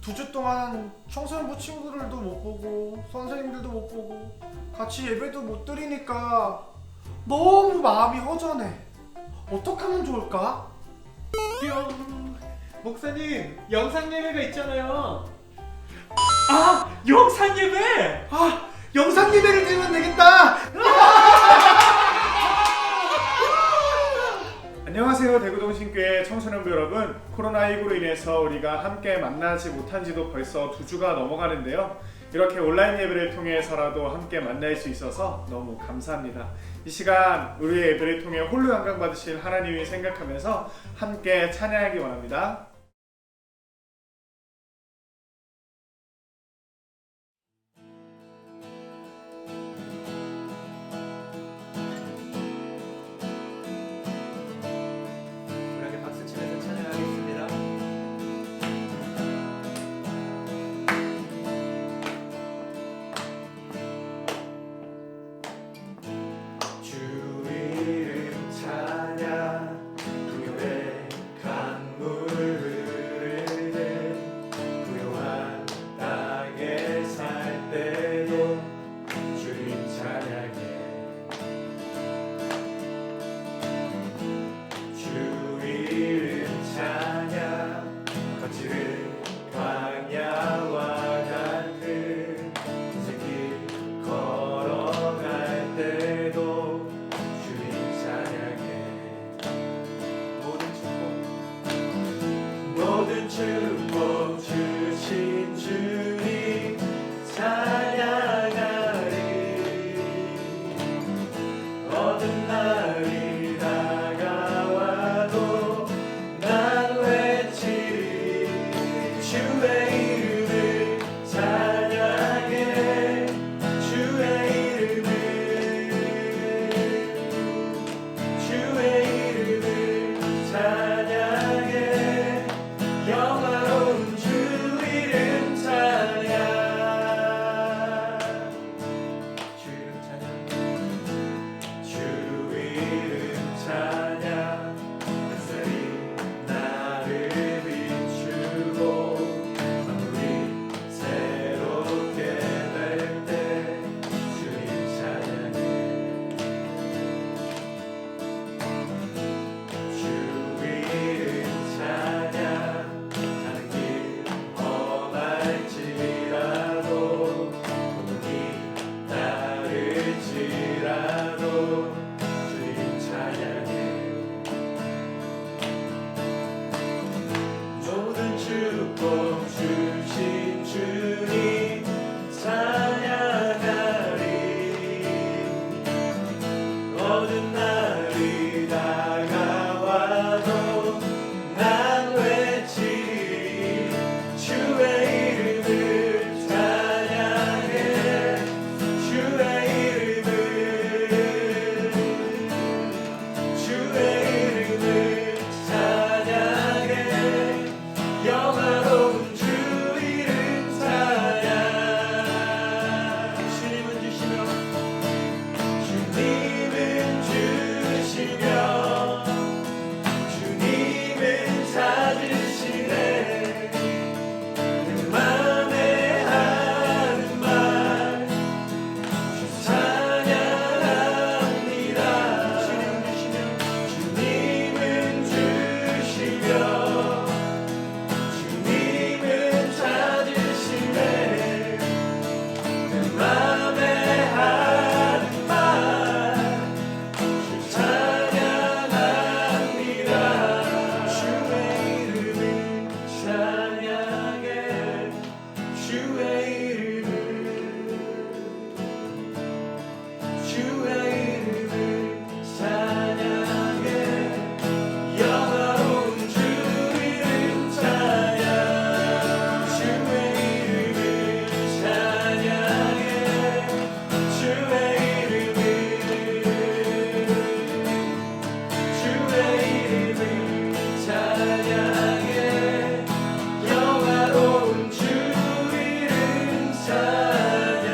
두 주 동안 청소년부 친구들도 못 보고 선생님들도 못 보고 같이 예배도 못 드리니까 너무 마음이 허전해. 어떻게 하면 좋을까? 뿅! 목사님, 영상 예배가 있잖아요. 아, 영상 예배! 영상 예배를 드리면 되겠다. 안녕하세요, 대구동신교회 청소년부 여러분. 코로나19로 인해서 우리가 함께 만나지 못한 지도 벌써 2주가 넘어가는데요. 이렇게 온라인 예배를 통해서라도 함께 만날 수 있어서 너무 감사합니다. 이 시간 우리의 예배를 통해 홀로 영광 받으신 하나님을 생각하면서 함께 찬양하기 원합니다. 우리 함께 박수 치면서 찬양하겠습니다. 주 이름 찬양, 동요의 강물 흐르는 부요한 땅에 살 때도 주님 찬양해. 주 이름 찬양, 거칠은 광야와 같은 인생길 걸어갈 때도 주님 찬양해. 모든 축복 주신 주님 찬양하리. 어떤 날이 다가와도 난 외치리. 주의 이름을 찬양해. 주의 이름을 찬양해. 영화로운 주 이름 찬양. 주 이름 찬양. 주 이름 찬양. 햇살이 나를 비추고 만물이 새롭게 될 때 주님 찬양해. 주 이름 찬양. 가는 길 험할지라도 고통이 따를지라도 주님 찬양해. 모든 축복 주신 주님 찬양하리. 어떤 날이 다가와도 난 외치리. 주의 이름을 찬양해. 주의 이름을 찬양해. 영화로운 주 이름 찬양. 주님은 주시며 주님은 주시며 주님은 찾으시네. 내 맘에 하는 말 주 찬양합니다. 주님은 주시며 주님은 찾으시네. 내 맘에 하는 말 주 찬양합니다. 주의 이름을 찬양해. 주의 이름을 찬양해. 영화로운 주 이름 찬양. 주의 이름을 찬양해. 주의 이름을 찬양해. 영화로운 주 이름 찬양.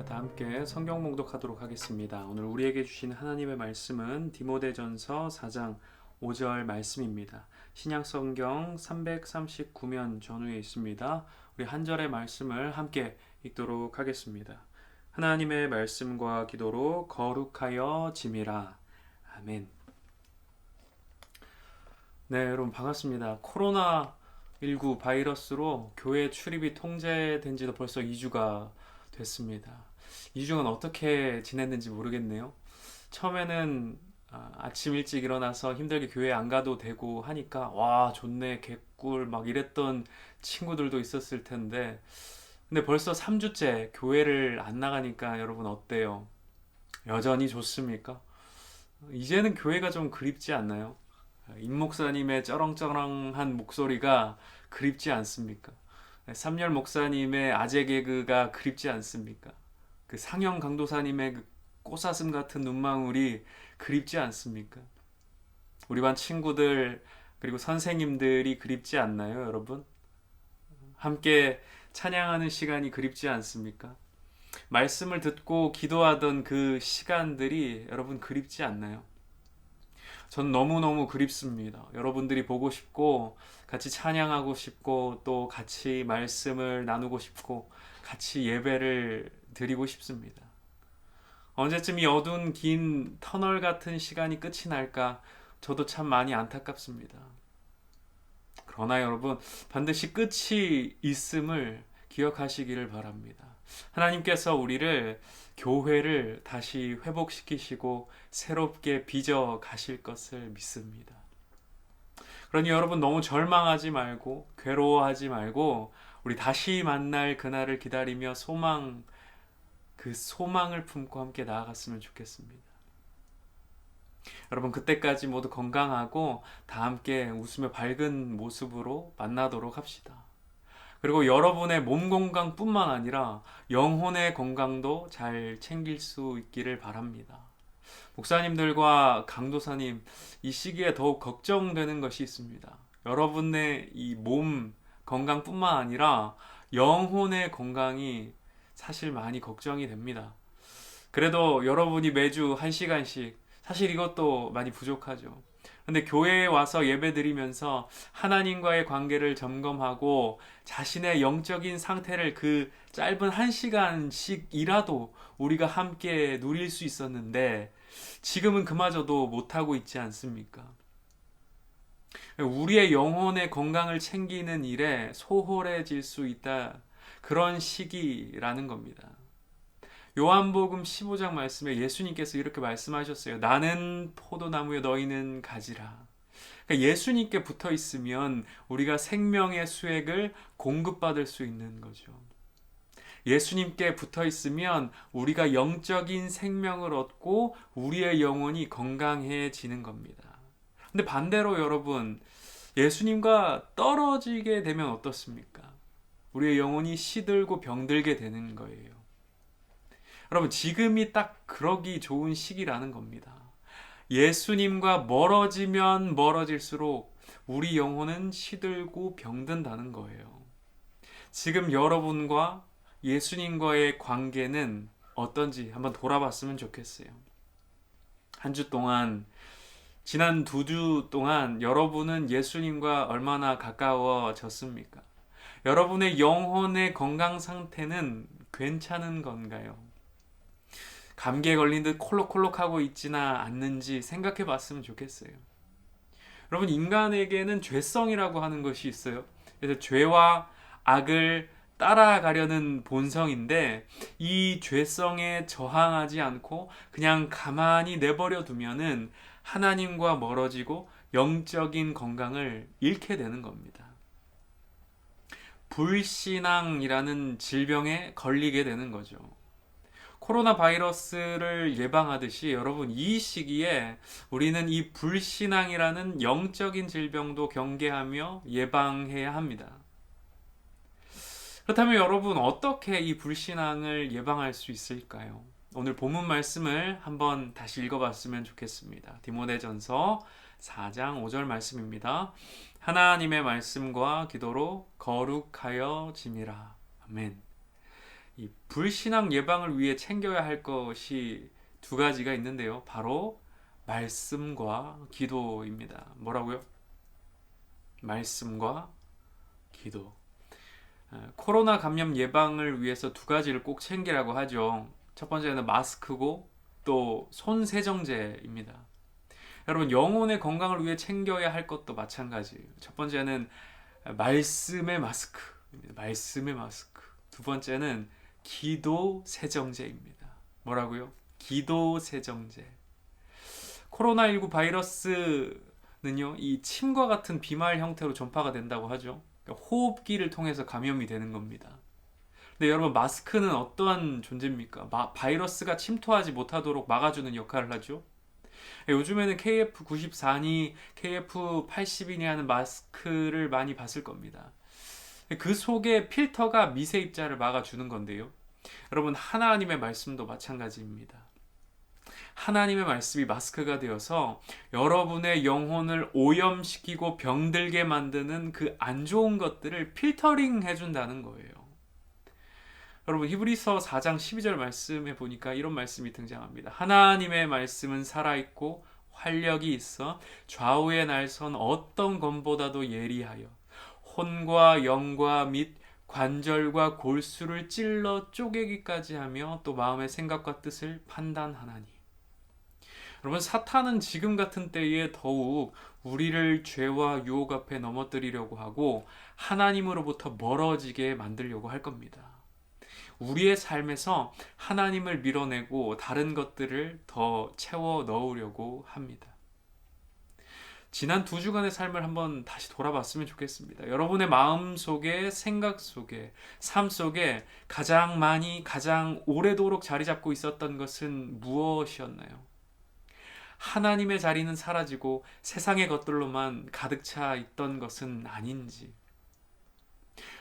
다 함께 성경 봉독하도록 하겠습니다. 오늘 우리에게 주신 하나님의 말씀은 디모데전서 4장 5절 말씀입니다. 신약 성경 339면 전후에 있습니다. 우리 한 절의 말씀을 함께 읽도록 하겠습니다. 하나님의 말씀과 기도로 거룩하여 짐이라. 아멘. 네, 여러분 반갑습니다. 코로나19 바이러스로 교회 출입이 통제된 지도 벌써 2주가 됐습니다. 2주간 어떻게 지냈는지 모르겠네요. 처음에는 아침 일찍 일어나서 힘들게 교회 안 가도 되고 하니까 와 좋네 개꿀 막 이랬던 친구들도 있었을 텐데, 근데 벌써 3주째 교회를 안 나가니까 여러분 어때요? 여전히 좋습니까? 이제는 교회가 좀 그립지 않나요? 임 목사님의 쩌렁쩌렁한 목소리가 그립지 않습니까? 삼열 목사님의 아재 개그가 그립지 않습니까? 그 상영 강도사님의 그 꽃사슴 같은 눈망울이 그립지 않습니까? 우리 반 친구들 그리고 선생님들이 그립지 않나요, 여러분? 함께 찬양하는 시간이 그립지 않습니까? 말씀을 듣고 기도하던 그 시간들이 여러분 그립지 않나요? 전 너무너무 그립습니다. 여러분들이 보고 싶고 같이 찬양하고 싶고 또 같이 말씀을 나누고 싶고 같이 예배를 드리고 싶습니다. 언제쯤 이 어두운 긴 터널 같은 시간이 끝이 날까 저도 참 많이 안타깝습니다. 그러나 여러분 반드시 끝이 있음을 기억하시기를 바랍니다. 하나님께서 우리를 교회를 다시 회복시키시고 새롭게 빚어 가실 것을 믿습니다. 그러니 여러분 너무 절망하지 말고 괴로워하지 말고 우리 다시 만날 그날을 기다리며 그 소망을 품고 함께 나아갔으면 좋겠습니다. 여러분 그때까지 모두 건강하고 다 함께 웃으며 밝은 모습으로 만나도록 합시다. 그리고 여러분의 몸 건강뿐만 아니라 영혼의 건강도 잘 챙길 수 있기를 바랍니다. 목사님들과 강도사님, 이 시기에 더욱 걱정되는 것이 있습니다. 여러분의 이 몸 건강뿐만 아니라 영혼의 건강이 사실 많이 걱정이 됩니다. 그래도 여러분이 매주 1시간씩, 사실 이것도 많이 부족하죠. 근데 교회에 와서 예배 드리면서 하나님과의 관계를 점검하고 자신의 영적인 상태를 그 짧은 1시간씩이라도 우리가 함께 누릴 수 있었는데 지금은 그마저도 못하고 있지 않습니까? 우리의 영혼의 건강을 챙기는 일에 소홀해질 수 있다. 그런 시기라는 겁니다. 요한복음 15장 말씀에 예수님께서 이렇게 말씀하셨어요. 나는 포도나무요 너희는 가지라. 그러니까 예수님께 붙어 있으면 우리가 생명의 수액을 공급받을 수 있는 거죠. 예수님께 붙어 있으면 우리가 영적인 생명을 얻고 우리의 영혼이 건강해지는 겁니다. 근데 반대로 여러분, 예수님과 떨어지게 되면 어떻습니까? 우리의 영혼이 시들고 병들게 되는 거예요. 여러분 지금이 딱 그러기 좋은 시기라는 겁니다. 예수님과 멀어지면 멀어질수록 우리 영혼은 시들고 병든다는 거예요. 지금 여러분과 예수님과의 관계는 어떤지 한번 돌아봤으면 좋겠어요. 한 주 동안, 지난 2주 동안 여러분은 예수님과 얼마나 가까워졌습니까? 여러분의 영혼의 건강 상태는 괜찮은 건가요? 감기에 걸린 듯 콜록콜록하고 있지나 않는지 생각해 봤으면 좋겠어요. 여러분 인간에게는 죄성이라고 하는 것이 있어요. 그래서 죄와 악을 따라가려는 본성인데 이 죄성에 저항하지 않고 그냥 가만히 내버려 두면은 하나님과 멀어지고 영적인 건강을 잃게 되는 겁니다. 불신앙이라는 질병에 걸리게 되는 거죠. 코로나 바이러스를 예방하듯이 여러분 이 시기에 우리는 이 불신앙이라는 영적인 질병도 경계하며 예방해야 합니다. 그렇다면 여러분 어떻게 이 불신앙을 예방할 수 있을까요? 오늘 본문 말씀을 한번 다시 읽어봤으면 좋겠습니다. 디모데전서 4장 5절 말씀입니다. 하나님의 말씀과 기도로 거룩하여 짐이라. 아멘. 이 불신앙 예방을 위해 챙겨야 할 것이 두 가지가 있는데요. 바로 말씀과 기도입니다. 뭐라고요? 말씀과 기도. 코로나 감염 예방을 위해서 두 가지를 꼭 챙기라고 하죠. 첫 번째는 마스크고 또 손 세정제입니다. 여러분, 영혼의 건강을 위해 챙겨야 할 것도 마찬가지예요. 첫 번째는 말씀의 마스크입니다. 말씀의 마스크. 두 번째는 기도 세정제입니다. 뭐라고요? 기도 세정제. 코로나19 바이러스는요, 이 침과 같은 비말 형태로 전파가 된다고 하죠. 그러니까 호흡기를 통해서 감염이 되는 겁니다. 근데 여러분, 마스크는 어떠한 존재입니까? 바이러스가 침투하지 못하도록 막아주는 역할을 하죠. 요즘에는 KF94니 KF80이니 하는 마스크를 많이 봤을 겁니다. 그 속에 필터가 미세 입자를 막아주는 건데요. 여러분, 하나님의 말씀도 마찬가지입니다. 하나님의 말씀이 마스크가 되어서 여러분의 영혼을 오염시키고 병들게 만드는 그 안 좋은 것들을 필터링 해준다는 거예요. 여러분, 히브리서 4장 12절 말씀에 보니까 이런 말씀이 등장합니다. 하나님의 말씀은 살아있고 활력이 있어 좌우의 날선 어떤 검보다도 예리하여 혼과 영과 및 관절과 골수를 찔러 쪼개기까지 하며 또 마음의 생각과 뜻을 판단하나니. 여러분, 사탄은 지금 같은 때에 더욱 우리를 죄와 유혹 앞에 넘어뜨리려고 하고 하나님으로부터 멀어지게 만들려고 할 겁니다. 우리의 삶에서 하나님을 밀어내고 다른 것들을 더 채워 넣으려고 합니다. 지난 2주간의 삶을 한번 다시 돌아봤으면 좋겠습니다. 여러분의 마음 속에, 생각 속에, 삶 속에 가장 많이, 가장 오래도록 자리 잡고 있었던 것은 무엇이었나요? 하나님의 자리는 사라지고 세상의 것들로만 가득 차 있던 것은 아닌지.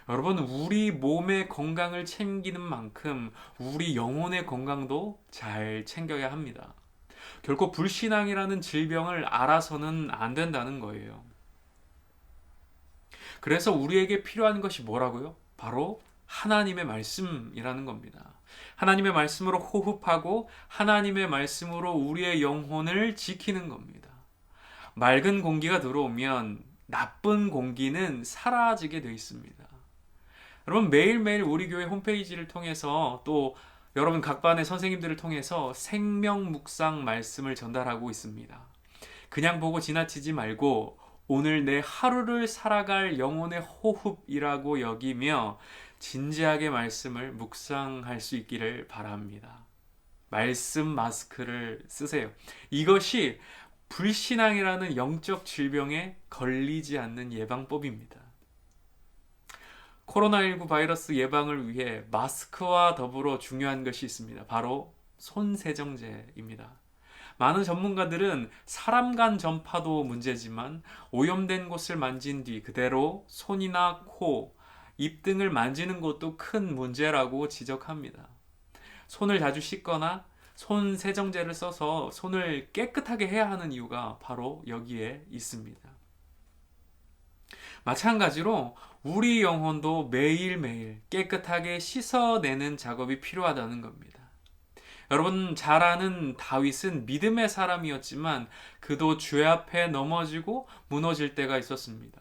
여러분, 우리 몸의 건강을 챙기는 만큼 우리 영혼의 건강도 잘 챙겨야 합니다. 결코 불신앙이라는 질병을 알아서는 안 된다는 거예요. 그래서 우리에게 필요한 것이 뭐라고요? 바로 하나님의 말씀이라는 겁니다. 하나님의 말씀으로 호흡하고 하나님의 말씀으로 우리의 영혼을 지키는 겁니다. 맑은 공기가 들어오면 나쁜 공기는 사라지게 되어 있습니다. 여러분, 매일매일 우리 교회 홈페이지를 통해서 또 여러분 각 반의 선생님들을 통해서 생명 묵상 말씀을 전달하고 있습니다. 그냥 보고 지나치지 말고 오늘 내 하루를 살아갈 영혼의 호흡이라고 여기며 진지하게 말씀을 묵상할 수 있기를 바랍니다. 말씀 마스크를 쓰세요. 이것이 불신앙이라는 영적 질병에 걸리지 않는 예방법입니다. 코로나19 바이러스 예방을 위해 마스크와 더불어 중요한 것이 있습니다. 바로 손 세정제입니다. 많은 전문가들은 사람 간 전파도 문제지만 오염된 곳을 만진 뒤 그대로 손이나 코, 입 등을 만지는 것도 큰 문제라고 지적합니다. 손을 자주 씻거나 손 세정제를 써서 손을 깨끗하게 해야 하는 이유가 바로 여기에 있습니다. 마찬가지로 우리 영혼도 매일매일 깨끗하게 씻어내는 작업이 필요하다는 겁니다. 여러분 잘 아는 다윗은 믿음의 사람이었지만 그도 죄 앞에 넘어지고 무너질 때가 있었습니다.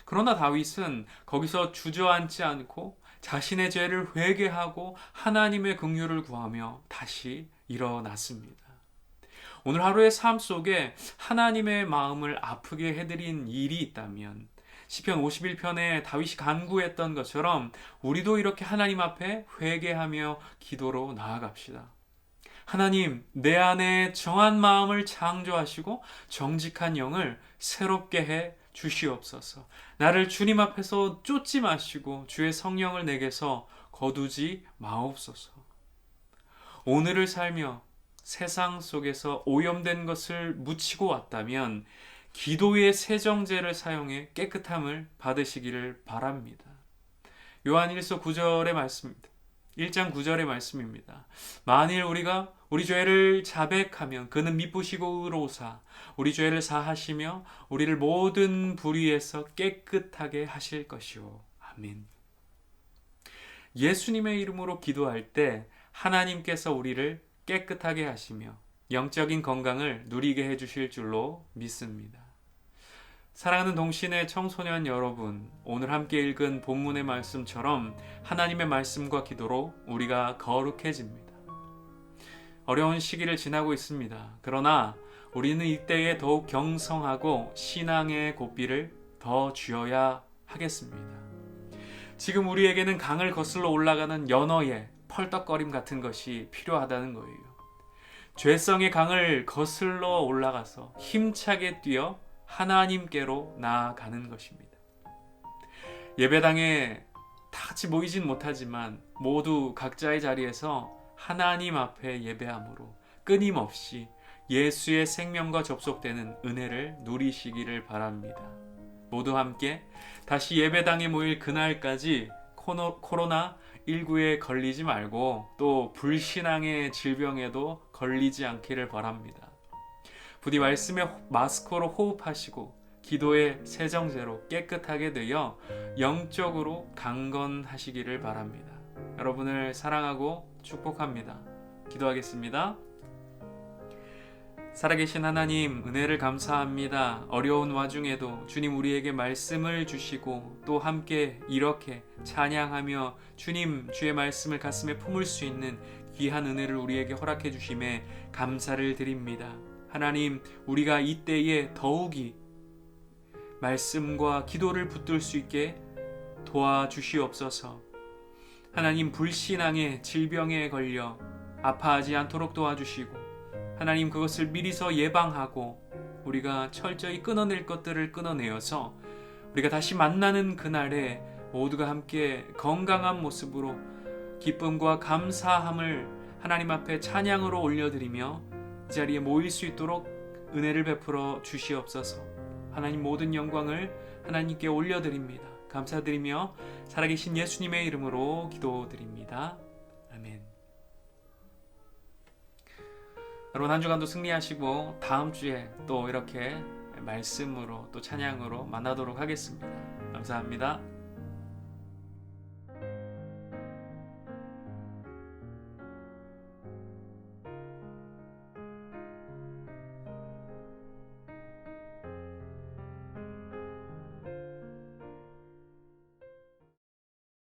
그러나 다윗은 거기서 주저앉지 않고 자신의 죄를 회개하고 하나님의 긍휼을 구하며 다시 일어났습니다. 오늘 하루의 삶 속에 하나님의 마음을 아프게 해드린 일이 있다면 시편 51편에 다윗이 간구했던 것처럼 우리도 이렇게 하나님 앞에 회개하며 기도로 나아갑시다. 하나님, 내 안에 정한 마음을 창조하시고 정직한 영을 새롭게 해 주시옵소서. 나를 주님 앞에서 쫓지 마시고 주의 성령을 내게서 거두지 마옵소서. 오늘을 살며 세상 속에서 오염된 것을 묻히고 왔다면 기도의 세정제를 사용해 깨끗함을 받으시기를 바랍니다. 요한 1서 9절의 말씀입니다. 1장 9절의 말씀입니다. 만일 우리가 우리 죄를 자백하면 그는 미쁘시고 의로우사 우리 죄를 사하시며 우리를 모든 불의에서 깨끗하게 하실 것이요. 아멘. 예수님의 이름으로 기도할 때 하나님께서 우리를 깨끗하게 하시며 영적인 건강을 누리게 해주실 줄로 믿습니다. 사랑하는 동신의 청소년 여러분, 오늘 함께 읽은 본문의 말씀처럼 하나님의 말씀과 기도로 우리가 거룩해집니다. 어려운 시기를 지나고 있습니다. 그러나 우리는 이때에 더욱 경성하고 신앙의 고삐를 더 쥐어야 하겠습니다. 지금 우리에게는 강을 거슬러 올라가는 연어의 펄떡거림 같은 것이 필요하다는 거예요. 죄성의 강을 거슬러 올라가서 힘차게 뛰어 하나님께로 나아가는 것입니다. 예배당에 다 같이 모이진 못하지만 모두 각자의 자리에서 하나님 앞에 예배함으로 끊임없이 예수의 생명과 접속되는 은혜를 누리시기를 바랍니다. 모두 함께 다시 예배당에 모일 그날까지 코로나19에 걸리지 말고 또 불신앙의 질병에도 걸리지 않기를 바랍니다. 부디 말씀의 마스크로 호흡하시고 기도의 세정제로 깨끗하게 되어 영적으로 강건하시기를 바랍니다. 여러분을 사랑하고 축복합니다. 기도하겠습니다. 살아계신 하나님, 은혜를 감사합니다. 어려운 와중에도 주님 우리에게 말씀을 주시고 또 함께 이렇게 찬양하며 주님 주의 말씀을 가슴에 품을 수 있는 귀한 은혜를 우리에게 허락해 주심에 감사를 드립니다. 하나님, 우리가 이때에 더욱이 말씀과 기도를 붙들 수 있게 도와주시옵소서. 하나님, 불신앙의 질병에 걸려 아파하지 않도록 도와주시고 하나님, 그것을 미리서 예방하고 우리가 철저히 끊어낼 것들을 끊어내어서 우리가 다시 만나는 그날에 모두가 함께 건강한 모습으로 기쁨과 감사함을 하나님 앞에 찬양으로 올려드리며 이 자리에 모일 수 있도록 은혜를 베풀어 주시옵소서. 하나님, 모든 영광을 하나님께 올려드립니다. 감사드리며 살아계신 예수님의 이름으로 기도드립니다. 아멘. 여러분, 한 주간도 승리하시고 다음 주에 또 이렇게 말씀으로 또 찬양으로 만나도록 하겠습니다. 감사합니다.